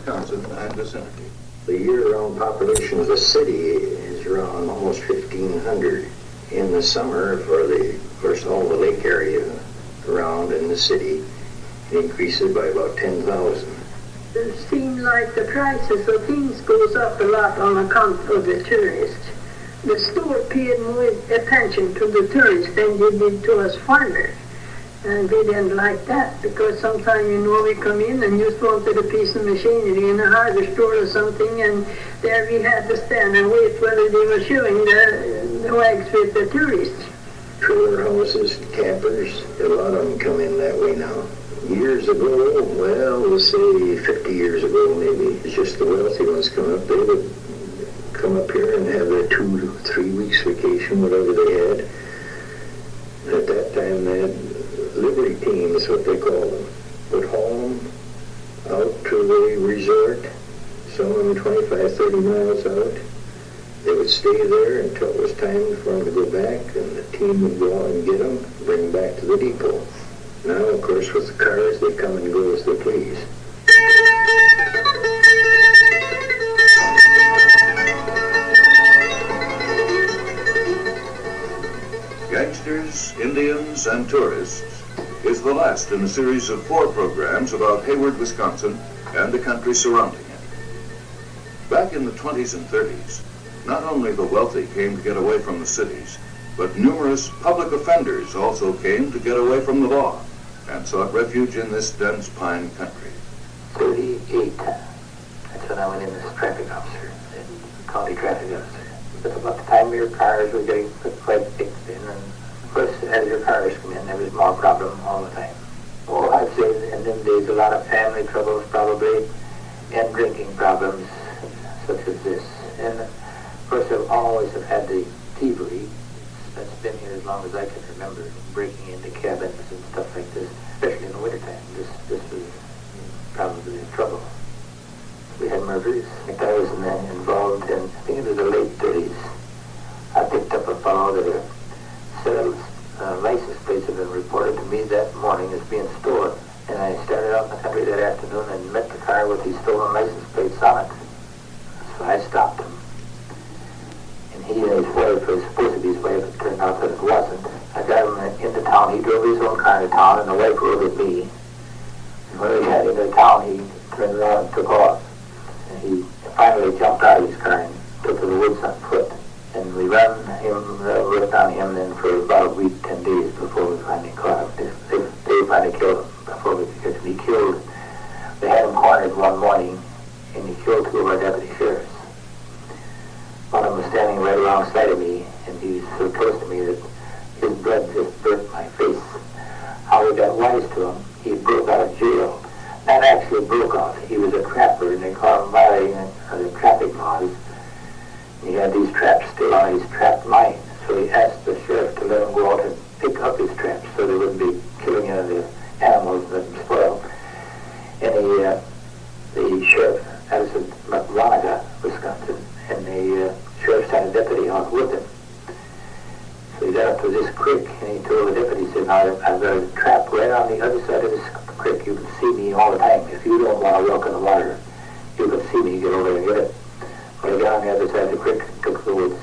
Wisconsin and vicinity. The year-round population of the city is around almost 1,500. In the summer, of course, all the lake area around in the city, it increases by about 10,000. It seems like the prices of things goes up a lot on account of the tourists. The store paid more attention to the tourists than they did to us foreigners. And we didn't like that, because sometimes, we come in and just wanted a piece of machinery in a hardware store or something, and there we had to stand and wait whether they were showing the wags with the tourists. Trailer houses, campers, a lot of them come in that way now. Years ago, well, we'll say 50 years ago maybe, it's just the wealthy ones come up. They would come up here and have their 2 to 3 weeks vacation, whatever they had. At that time, they had livery teams, what they call them, would haul them out to the resort, some of them 25, 30 miles out. They would stay there until it was time for them to go back, and the team would go out and get them, bring them back to the depot. Now, of course, with the cars, they come and go as they please. Gangsters, Indians, and Tourists is the last in a series of 4 programs about Hayward, Wisconsin, and the country surrounding it. Back in the 20s and 30s, not only the wealthy came to get away from the cities, but numerous public offenders also came to get away from the law and sought refuge in this dense pine country. 38. That's when I went in as traffic officer, county traffic officer. But about the time your cars were getting quite fixed in, and of course, as your cars come in, there was more problem all the time. Oh, I'd say in them days a lot of family troubles probably, and drinking problems such as this. And of course, I've always have had the thievery that's been here as long as I can remember, breaking into cabins and stuff like this, especially in the wintertime. This was probably trouble. We had murders. I was involved in, I think it was the late 30s. I picked up a fellow that said license plates had been reported to me that morning as being stolen. And I started out in the country that afternoon and met the car with these stolen license plates on it. So I stopped him. And he and his wife was supposed to be his wife. It turned out that it wasn't. I got him into town. He drove his own car to town, and the wife rode with me. And when we got into town, he turned around and took off. And he finally jumped out of his car and took to the woods on foot. And we worked on him then for about a week, 10 days before we finally caught him. They finally killed him before we could get him. He killed, they had him cornered one morning, and he killed 2 of our deputy sheriffs. One of them was standing right alongside of me, and he was so close to me that his blood just burnt my face. How we got wise to him, he broke out of jail. Not actually broke out, he was a trapper, and they called him violating the traffic laws. He had these traps still on his trap mine, so he asked the sheriff to let him go out and pick up his traps so they wouldn't be killing any of the animals and let them spoil. And the sheriff, that was in McGilligan, Wisconsin, and the sheriff sent a deputy out with him. So he got up to this creek, and he told the deputy, he said, now I've got a trap right on the other side of this creek. You can see me all the time. If you don't want to walk in the water, you can see me. Get over there and get it. Well, I got on the other side of the creek and took the woods.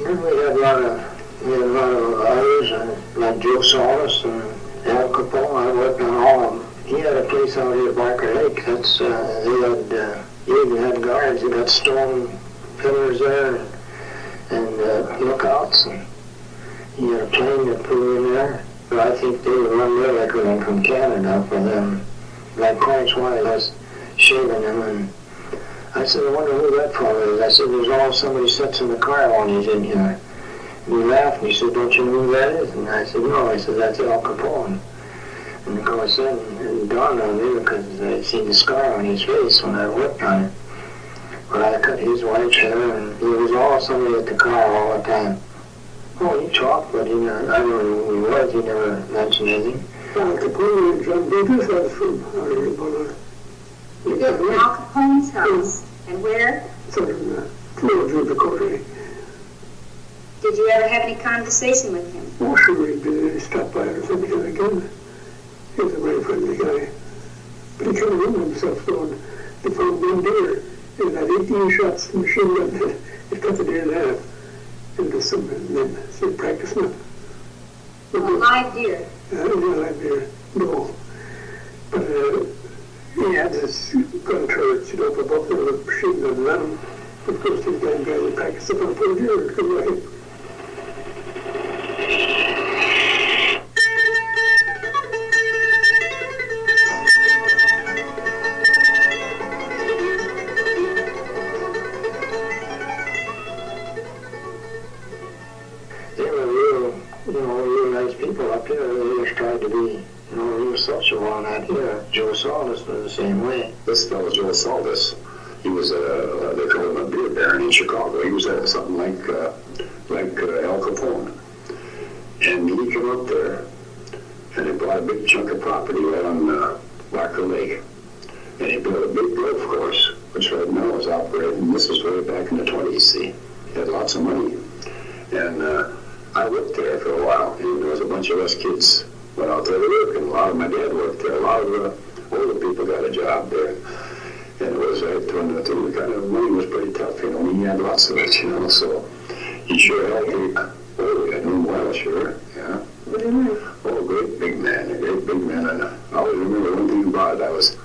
And we had a lot of others, like Joe Saunders and Al Capone. I worked on all of them. He had a place out here at Barker Lake. That's he even had guards. He got stone pillars there and lookouts. And he had a plane that flew in there. But I think they would run there like going from Canada for them. Like Clarence White was shaving him, and I said, I wonder who that fellow is. I said, there's all somebody sits in the car when he's in here. And he laughed, and he said, don't you know who that is? And I said, no. I said, that's Al Capone. And of course then it dawned on me because I'd seen the scar on his face when I worked on it. But I cut his wife's hair, and he was all somebody at the car all the time. Oh, he talked, but I don't know who he was. He never mentioned anything. Al Capone, they do have food out here, but You lived in Al Capone's house. And where? So in Florida, Dakota. Did Did you ever have any conversation with him? Oh, sure, he'd stop by or something again. He was a very friendly guy. But he kind of ruined himself going. They found one deer. He had 18 shots from machine gun. He cut the deer in half. And then started practicing it. A live deer? Yeah, live deer. No. But he had this gun turret, for both of the machine gun and him. Of course, these guys would practice it on for a deer. It couldn't right. People up here, they just tried to be, real sociable on that here. Joe Saldus was the same way. This fellow, Joe Saldus, he was they called him a beer baron in Chicago. He was something like Al Capone. And he came up there, and he bought a big chunk of property right on Barker Lake. And he built a big golf course, which right now is operating. This was way back in the 20s, see. He had lots of money. And I worked there for a while, and there was a bunch of us kids went out there to work, and a lot of my dad worked there. A lot of the older people got a job there. And it was, the kind of money was pretty tough, and he had lots of it, so he sure helped me. Oh, I knew him well, sure, yeah. What do you mean? Oh, a great big man. And I always remember one thing about it.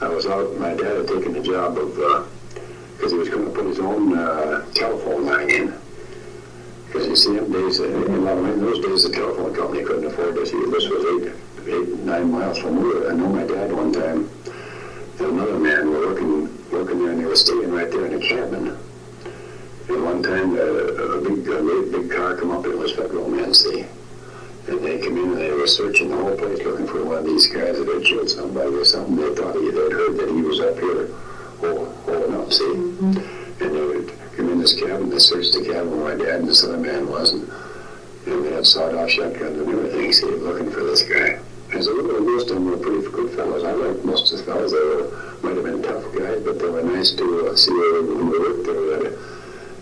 I was out, my dad had taken the job of, because he was going to put his own telephone line in. Because you see, in those days, the telephone company couldn't afford this. This was 9 miles from where. I know my dad one time and another man were working there, and they were staying right there in a cabin. And one time, a great big car come up, and it was federal men, see. And they came in, and they were searching the whole place looking for one of these guys that had killed somebody or something. They thought they'd heard that he was up here holding up, see. Mm-hmm. And they would come in this cabin, they searched the cabin where my dad and this other man was, and they had sawed-off shotguns and everything, see, looking for this guy. As a little, most of them were pretty good fellows. I liked most of the fellows. They might have been tough guys, but they were nice to see when we worked there, that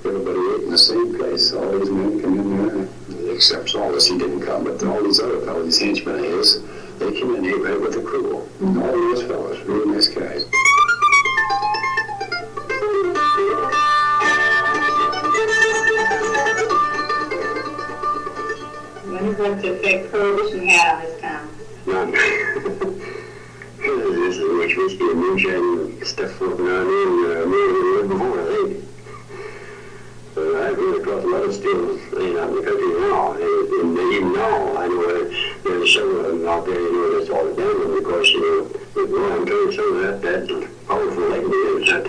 everybody ate in the same place. All these men come in there, except Saldus, he didn't come, but all these other fellows, these henchmen of his, they came in and ate right with the crew. Mm-hmm. All those fellows, really nice guys. What's the effect Prohibition had on this town? None. This is much whiskey and moonshine stuff floating around here, and more than we were before, I think. I've really caught a lot of stills, out in the country now. And even now, I know there's several of them out there, that's all the done. And of course, with Rowan County, some of that powerful lightning is that.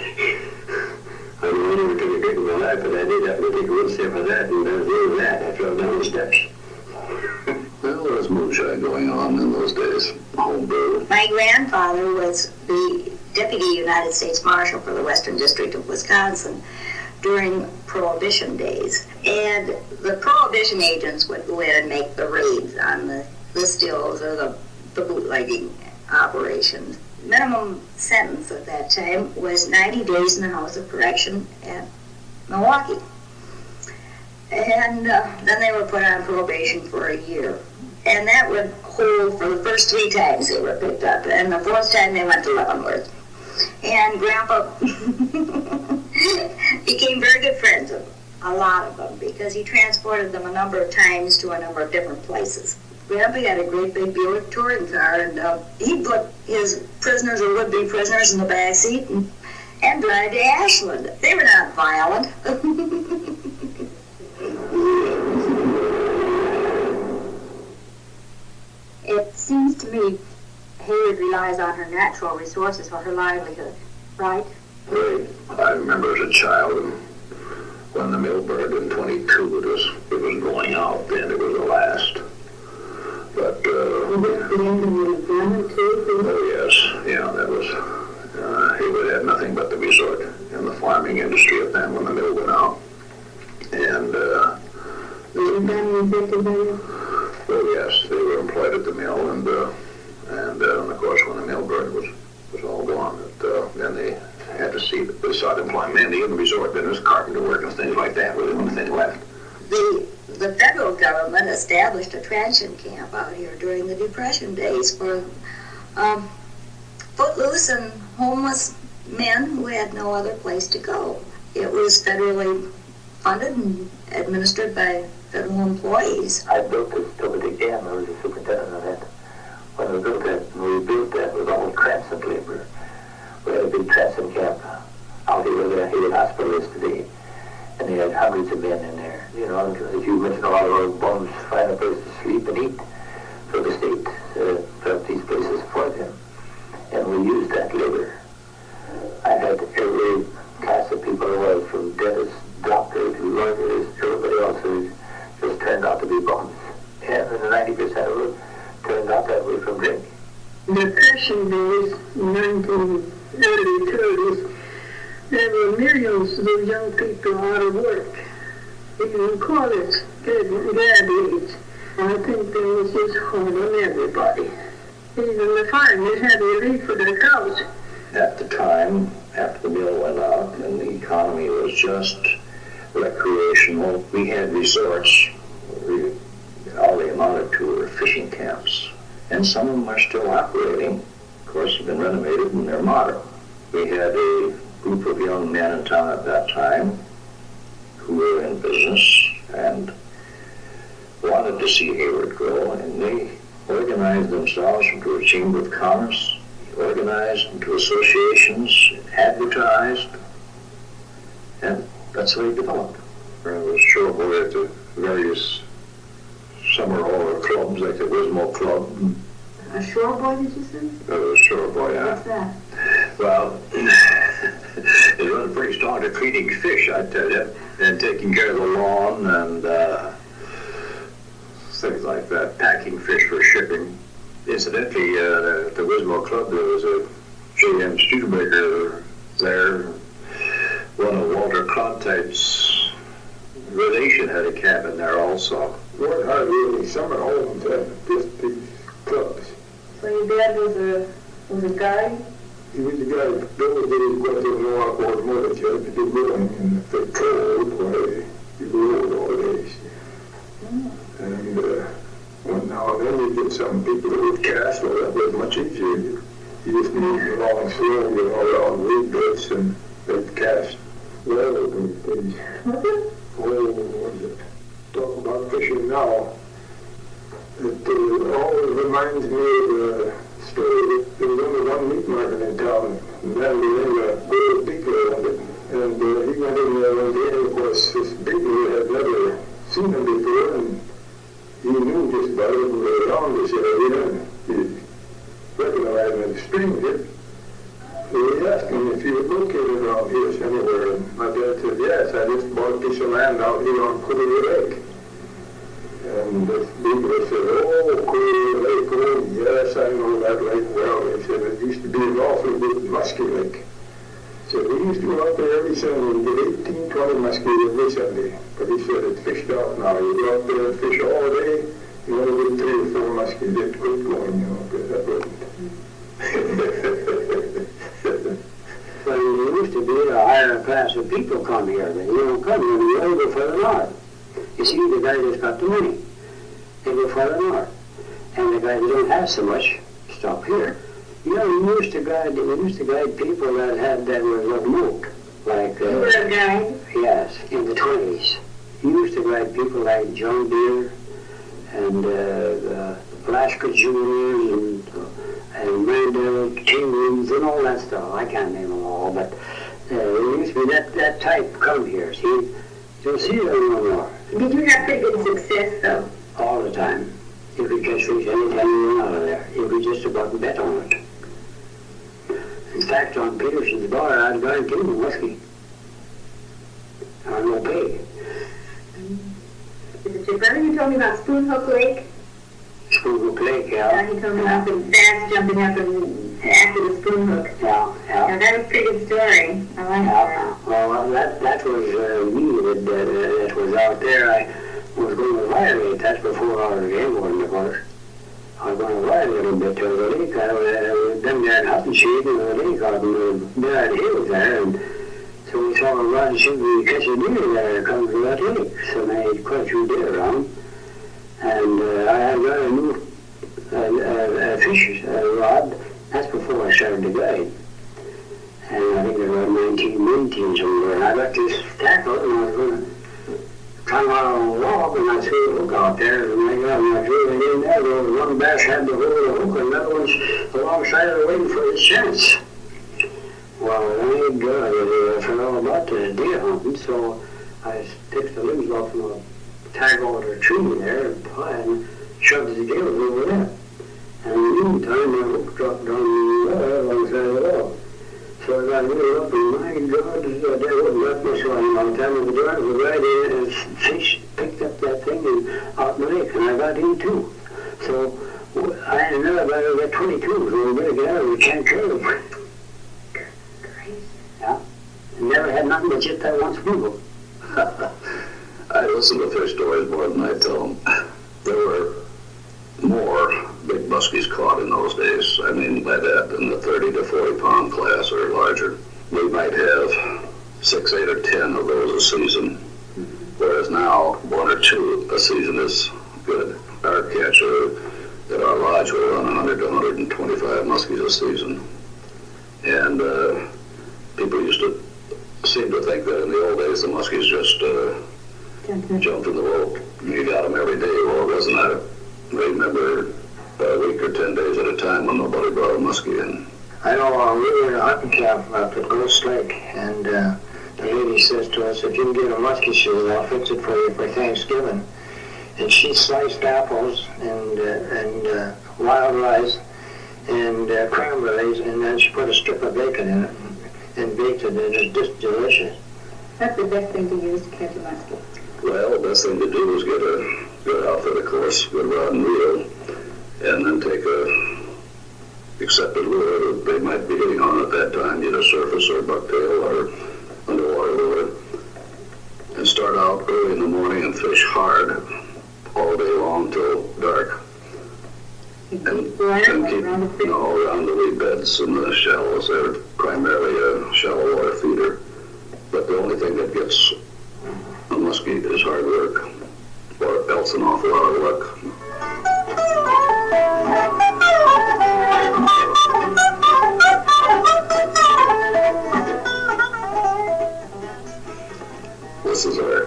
I know I never took a drink in my life, but I did happen to take a little sip of that, and there was none of that. I fell down the steps. Well, there was moonshine going on in those days. Homebrew. My grandfather was the Deputy United States Marshal for the Western District of Wisconsin during Prohibition days. And the Prohibition agents would go in and make the raids on the stills or the bootlegging operations. Minimum sentence at that time was 90 days in the House of Correction at Milwaukee. And then they were put on probation for a year. And that would hold for the first 3 times they were picked up. And the 4th time they went to Leavenworth. And Grandpa became very good friends with a lot of them because he transported them a number of times to a number of different places. Grandpa had a great big Buick touring car, and he put his prisoners or would-be prisoners in the back seat and drive to Ashland. They were not violent. It seems to me Hayward relies on her natural resources for her livelihood, right? Right. I remember as a child when the mill burned in 22, it was going out then, it was the last. But, Was it the end of the employment too? oh yes, yeah, that was, Hayward had nothing but the resort and the farming industry at then when the mill went out. And, Was your family affected by it? oh yes, they were employed at the mill, and of course when the mill burned was all gone, then they had to see that they sought employment mainly in the resort business, carpenter work and things like that, was the only thing left. The government established a transition camp out here during the Depression days for footloose and homeless men who had no other place to go. It was federally funded and administered by federal employees. I built this building again. I was a superintendent of that. When we built that with all transit labor. We had a big transit camp out here where the Hayward Hospital is today. And they had hundreds of men in there. You know, as you mentioned, a lot of our bums find a place to sleep and eat. So the state built these places for them. And we used that labor. I had every class of people there was, from dentists, doctors, lawyers, everybody else who just turned out to be bums. And 90% of it turned out that way from drink. Depression days, 1930s, there were millions of young people out of work. Even college graduates. I think there was just hard on everybody. Even the farmers had to leave for their cows. At the time, after the mill went out and the economy was just recreational, we had resorts. All they amounted to were fishing camps. And some of them are still operating. Of course, they've been renovated and they're modern. We had a group of young men in town at that time who were in business and wanted to see Hayward grow, and they organized themselves into a chamber of commerce, organized into associations, advertised, and that's how it developed. I was showboy at the various summer hall clubs, like the Wismo Club. A shore boy, did you say? I was showboy, yeah. What's that? Well, it was pretty strong to treating fish, I tell you, and taking care of the lawn and things like that, packing fish for shipping. Incidentally, at the Wismo Club, there was a J.M. Studebaker there. One of Walter Cronkite's relation had a cabin there also. There weren't hardly any summer homes at these clubs. So your dad was a guide? He was the guy that built it, because there was no outboard mortgage, you had to do milling, and if they cold, why, you rode all days. And now and then you get some people that would cast, well, that was much easier. You just need a long swing, you know, around reed bits, and they'd cast well and things. What is it? Talk about fishing now. It always reminds me of a story that there was only one meat market in town, and then we had a good people around it. And he went in there one day, and of course, this people had never seen him before, and he knew just about it, and they were around, they said, oh, yeah, he recognized him as a stranger. So he asked him if he was located around here anywhere, and my dad said, yes, I just bought a piece of land out here on Quarter Lake. And this people said, oh, Quarter Lake, oh, yes, I know that lake well. They said, it used to be an awfully big musky lake. So we used to go out there every Sunday and get 18, 20 muskie every Sunday. But he said it fished out now. You go out there and fish all day, you only get 3 or 4 muskies, they'd quit going, you know, because that wasn't. Well, there used to be a higher class of people come here, but you don't come here, you only go further north. You see, the guy that's got the money, they go further north. And the guy that don't have so much, stop here. You know, we used to guide people that were remote, like, You were a guide? yes, in the 20s. He used to guide people like John Deere and Alaska Juniors and Randall Kingwins and all that stuff. I can't name them all, but there used to be that type come here. See, you don't see them no more. Did you have pretty good success, though? All the time. You could catch fish anytime you went out of there. You could just about bet on it. In fact, on Peterson's bar, I'd guide him whiskey. On no pay. Is it your brother you told me about Spoon Hook Lake? Spoon Hook Lake, yeah. He told me about the bass jumping up after the Spoon Hook. Yeah. Now, that was a pretty good story. I like that. Well, that was me that was out there. I was going to violate. That's before I was Hayward, of course. I was going to ride a little bit to the lake. I was down there in Hutton Shade and the lake out in the Brad Hills there. And so we saw a rod and shoot, we catch a deer there that comes to that lake. So I had quite a few deer around. And I had got a new fish rod. That's before I started to guide. And I think there were 19 somewhere. And I got this tackle, and I was going to climb out on a log, and I threw a hook out there. And when I threw it in there, there was one bass had the hold of the hook, and another one's alongside of it waiting for his chance. Well, thank God I forgot all about the deer hunting, so I took the limbs off from a tag over the tree there and shoved the gills over there. And in the meantime, the hook dropped down the water alongside the log. So I got really up, and my God, there wasn't that much on by the time of the door. Was right in, and fish picked up that thing and out in the lake, and I got in too. So I had another guy who got 22, so we better get out of it, we can't kill him. Yeah, and never had nothing but just that one spool. I listen to fish stories more than I tell them. There were more big muskies caught in those days. I mean by that in the 30 to 40 pound class or larger. We might have 6, 8, or 10 of those a season, whereas now 1 or 2 a season is good. Our catch at our lodge will run 100 to 125 muskies a season. And people used to seem to think that in the old days the muskies just jumped in the rope. You got them every day. Well, it wasn't. I remember a week or 10 days at a time when nobody brought a muskie in. I know we were in a hunting camp up at Ghost Lake, and the lady says to us, if you can get a muskie shoe, I'll fix it for you for Thanksgiving. And she sliced apples and wild rice and cranberries, and then she put a strip of bacon in it and baked it, and it's just delicious. That's the best thing to use to catch a muskie. Well, the best thing to do is get a good outfit, of course, good rod and reel, and then take a accepted lure that they might be hitting on at that time, either surface or bucktail or underwater lure, and start out early in the morning and fish hard all day long till dark. And keep around the weed beds and the shallows. They're primarily a shallow water feeder. But the only thing that gets a muskie is hard work, or else an awful lot of luck. This is our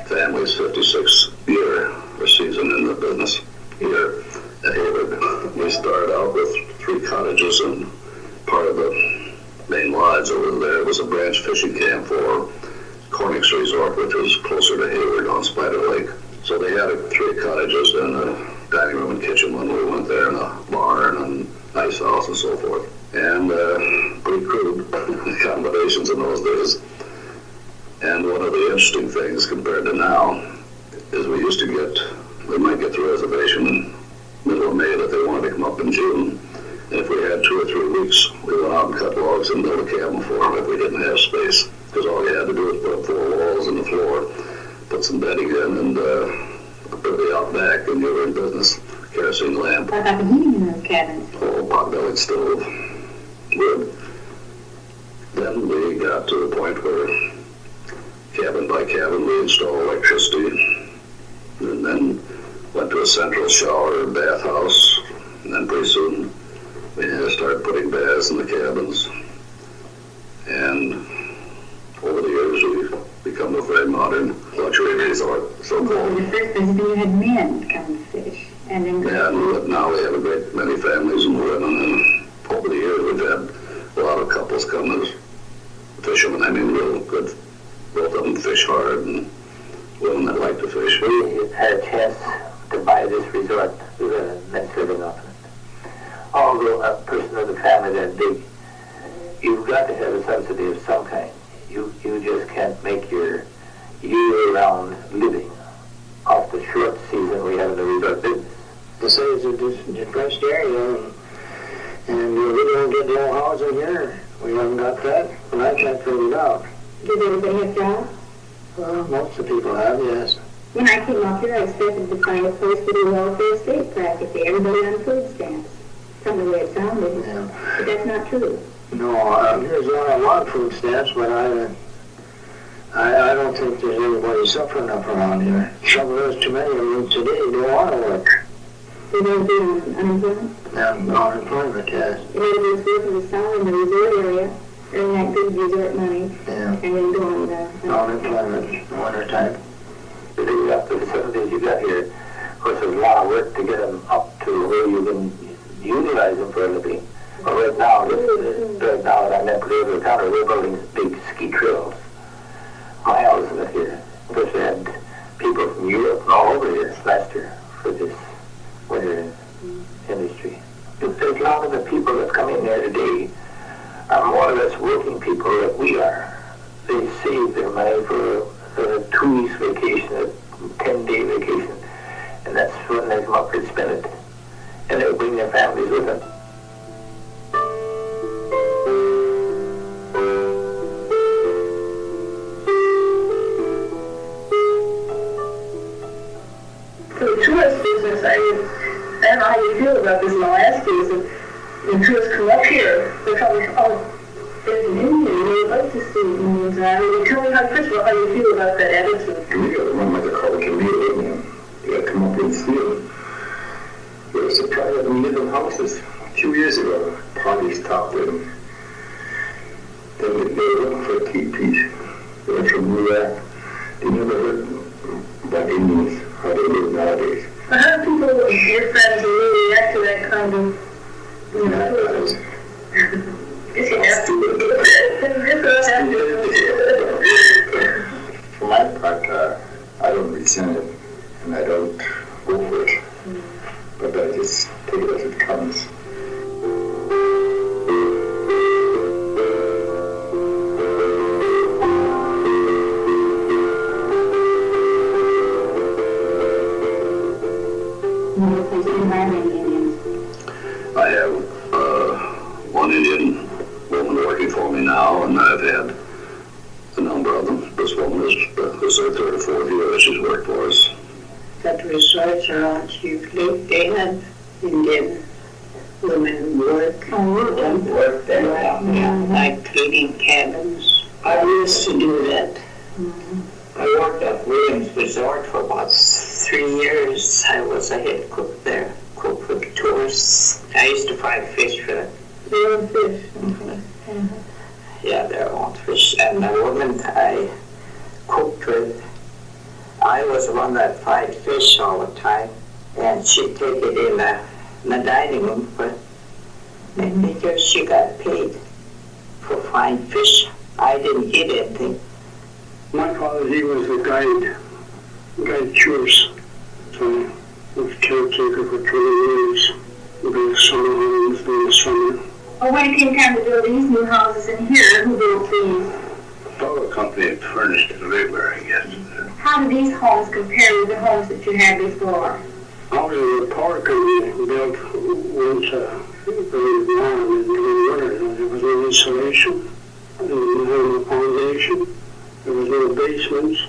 family's 56th year or season in the business here at Hayward. We started out with 3 cottages, and part of the main lodge over there was a branch fishing camp for Cornix Resort, which was closer to Hayward on Spider Lake. So they had 3 cottages and a dining room and kitchen when we went there, and a barn and ice house and so forth. And pretty crude accommodations in those days. And one of the interesting things compared to now is we might get the reservation in middle of May that they wanted to come up in June. And if we had 2 or 3 weeks, we went out and cut logs and built a cabin for them if we didn't have space. Because all you had to do was put up 4 walls in the floor, put some bedding in, and put it out back, and you were in business. Kerosene lamp. What about the heating in those cabins? Oh, pot-bellied stove. Wood. Then we got to the point where cabin by cabin we installed electricity, and then went to a central shower bathhouse, and then pretty soon we had to start putting baths in the cabins. And over the years we've become a very modern luxury resort, so-called. The first business you had men come and fish. And then and now we have a great many families and women, and over the years we've had a lot of couples come as fishermen. I mean, real good. Both of them fish hard, and women that like to fish. We had a chance to buy this resort. We were men serving off it. Although a person of the family that big, you've got to have a subsidy of some kind. You just can't make your year-round living off the short season we have in the resort business. The city's a depressed area, and we don't get no housing here. We haven't got that, and I can't figure it out. Did everybody have jobs? Well, most of the people have, yes. When I came up here, I expected to find a place to do welfare state practically. Everybody on food stamps. From the way it sounded. Yeah. But that's not true. No, here's a lot of food stamps, but I don't think there's anybody suffering up around here. Trouble is, too many of them today don't want to work. They don't do unemployment? Unemployment, yes. In other words, working the summer in the resort area, earning that good resort money, Yeah. and then going Unemployment, winter time. The big up the facilities you got here, of course, there's a lot of work to get them up to where you can utilize them for a living. But right now that I'm in Hayward County, we're building big ski trails. Miles of it here. Because we had people from Europe and all over here last year for this winter industry. There's a lot of the people that come in there today are more or less working people that we are. They save their money for a 2 weeks vacation, a 10-day vacation, and that's when they come up and spend it. And they'll bring their families with them. For the tourist business, I don't know how you feel about this in Alaska, is that when tourists come up here, they're probably, oh, there's an Indian, they'd like to see Indians. Tell me first of all, how you feel about that attitude. You got to remember the color can be a man. You got to come up and see it. There was a private living houses a few years ago. Parties stopped them. Then they were looking for a teepees. They were from New York. They never heard about Indians, how they live nowadays. But how do people, your friends, really react to that kind of, you know, tourism? It's For my part, I don't resent it, and I don't go for it. But I just take it as it comes. I have one Indian woman working for me now, and I've had a number of them. This woman is her third or fourth year that she's worked for us. That resorts around Chiefly, they have Indian women work and work there, like cleaning cabins. I used to do that. I worked at Williams Resort for about 3 years. I was a head cook there, cook for the tourists. I used to fry fish for them. Their own fish. Yeah, their own fish. And the woman I cooked with, I was the one that fried fish all the time. And she'd take it in the dining room, but because she got paid for frying fish, I didn't get anything. My father, he was a guide tours. So he was caretaker for 20 years. We built summer homes during the summer. Well, when it came time to build these new houses in here, who built these? Power company had furnished the labor, I guess. How do these homes compare with the homes that you had before? Out in the power company built once very long in the winter. There was no insulation, there was no foundation, there was no basements,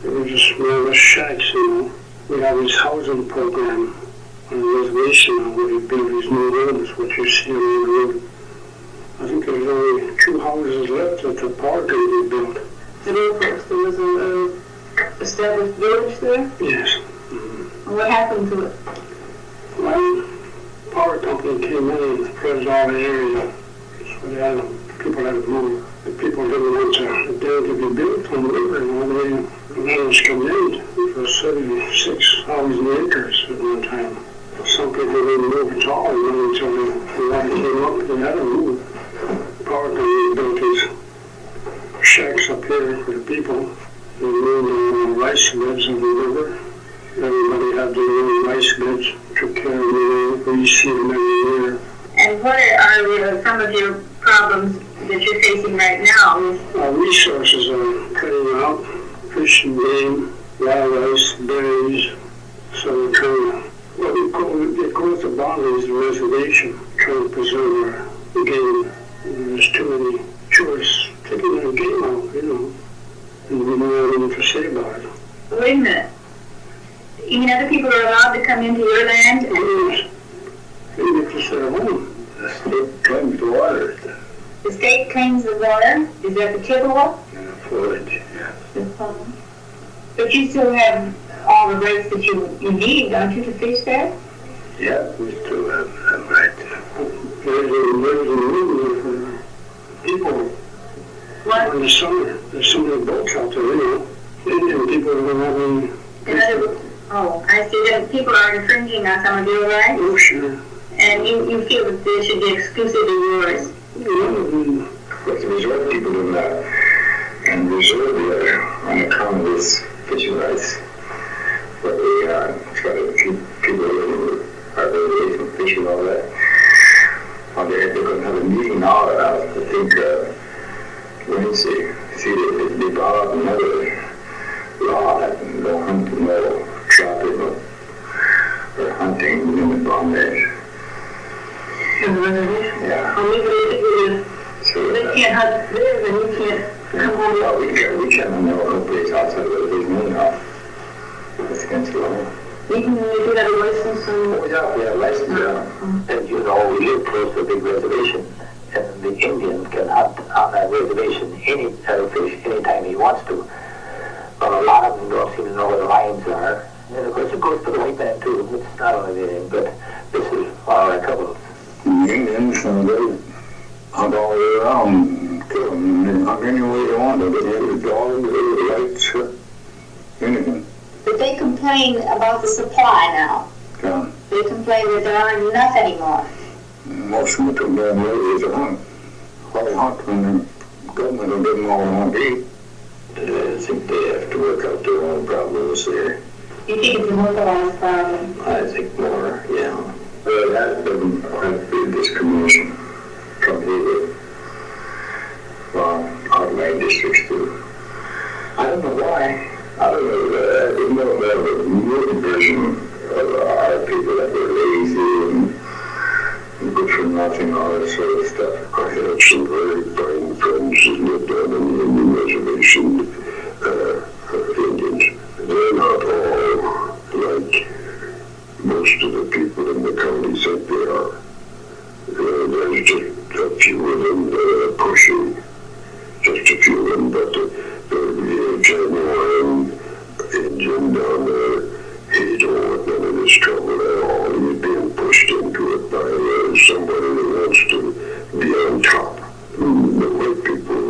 there was just smaller shacks, you know. We have this housing program on the reservation where we build these new homes, which you see on the road. I think there's only 2 houses left that the power company built. There was a established village there? Yes. And what happened to it? Well, power company came in and flooded all the area. So people had to move. The people didn't want the dam to be built on the river, and when the lands come in, it was 76,000 acres at one time. Some people didn't move at all, and then until the water came up, they had to move. Power company built these shacks up here for the people. They moved the rice beds of the river. Everybody had their own rice beds, took care of them, reseed them every year. And what are some of your problems that you're facing right now? Our resources are cutting out, fish and game, wild rice, berries, so we're trying to, it goes to boundaries of the reservation, trying to preserve our game. There's too many tourists taking their game out, you know, and we don't have anything to say about it. Wait a minute. You mean other people are allowed to come into your land? Yes. Maybe it's their home. The state claims the water. The state claims the water? Is that the Chippewa? Forage, yeah. But you still have all the rights that you need, don't you, to fish there? Yeah, we still have right. There's a movie for people What? in the summer. There's so many boats out there, you know. Indian people are having... Oh, I see that people are infringing on some of your rights, Oh, sure. and you feel that they should be exclusively yours. But the resort people do that and reserve the other on account of this fishing rights. But we try to keep people who are very away from fishing and all that. They're going to have a meeting now, I think, Wednesday. See, they brought up another law that no hunting, no trapping, or hunting limit on there. Yeah. So they can't hunt there, then you can't come home. Well, we can't have no place outside of the big anyhow. It's against the law. Even if you have a license Oh, yeah, we have license, yeah. And you know, we live close to a big reservation, and the Indian can hunt on that reservation fish anytime he wants to. But a lot of them don't seem to know where the lines are. And of course it goes to the white man too. It's not only the Indian, but this is all our troubles. The Indians, they hunt all the way around, kill them, and they hunt any way they want. They have the dogs, the lights, anything. But they complain about the supply now. Yeah. They complain that there aren't enough anymore. Most of them took down the areas to hunt. Why they hunt when the government will give them all they want to eat? I think they have to work out their own problems there. You think it's a localized problem? I think more, yeah. That been quite a big discrimination from Hayward. Out of my districts too. I don't know why. I don't know. You know, the movie version of our people that were lazy and good for nothing, all that sort of stuff. I had some very fine friends who lived on an Indian reservation, Indians. They're not all like most of the people in the county think they are. There's just a few of them pushing, just a few of them, but the genuine Indian down there, he don't want none of this trouble at all. He's being pushed into it by somebody that wants to be on top. The white people,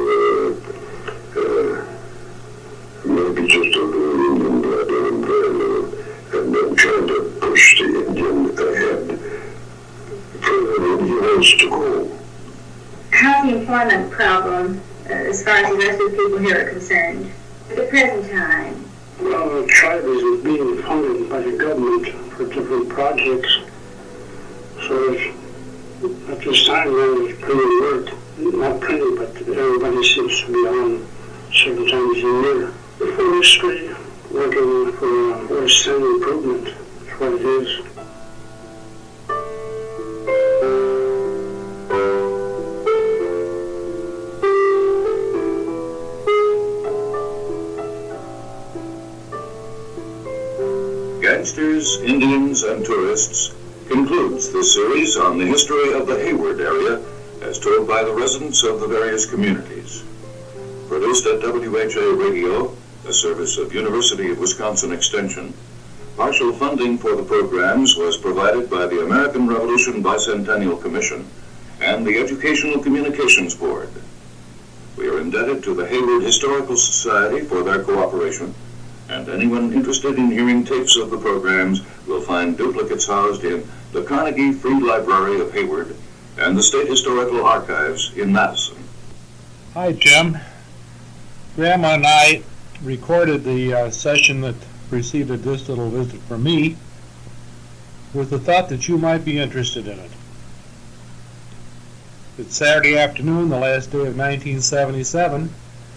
maybe just a little Indian blood in them, very little, and then trying to push the Indian ahead further than he wants to go. How's the employment problem as far as the rest of the people here are concerned at the present time? Well, the tribe is being funded by the government for different projects. So at this time, there's plenty of work. Not plenty, but everybody seems to be on certain times a year. The forestry, working for forest land improvement, that's what it is. Gangsters, Indians, and Tourists concludes this series on the history of the Hayward area as told by the residents of the various communities. Produced at WHA Radio, a service of University of Wisconsin Extension, partial funding for the programs was provided by the American Revolution Bicentennial Commission and the Educational Communications Board. We are indebted to the Hayward Historical Society for their cooperation, and anyone interested in hearing tapes of the programs will find duplicates housed in the Carnegie Free Library of Hayward and the State Historical Archives in Madison. Hi, Tim. Grandma and I recorded the session that preceded this little visit from me with the thought that you might be interested in it. It's Saturday afternoon, the last day of 1977.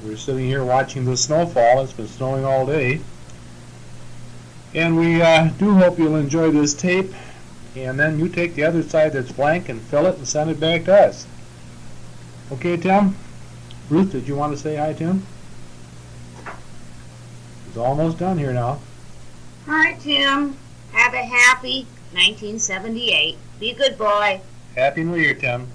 We're sitting here watching the snowfall. It's been snowing all day. And we do hope you'll enjoy this tape. And then you take the other side that's blank and fill it and send it back to us. Okay, Tim? Ruth, did you want to say hi, Tim? It's almost done here now. Hi, Tim. Have a happy 1978. Be a good boy. Happy New Year, Tim.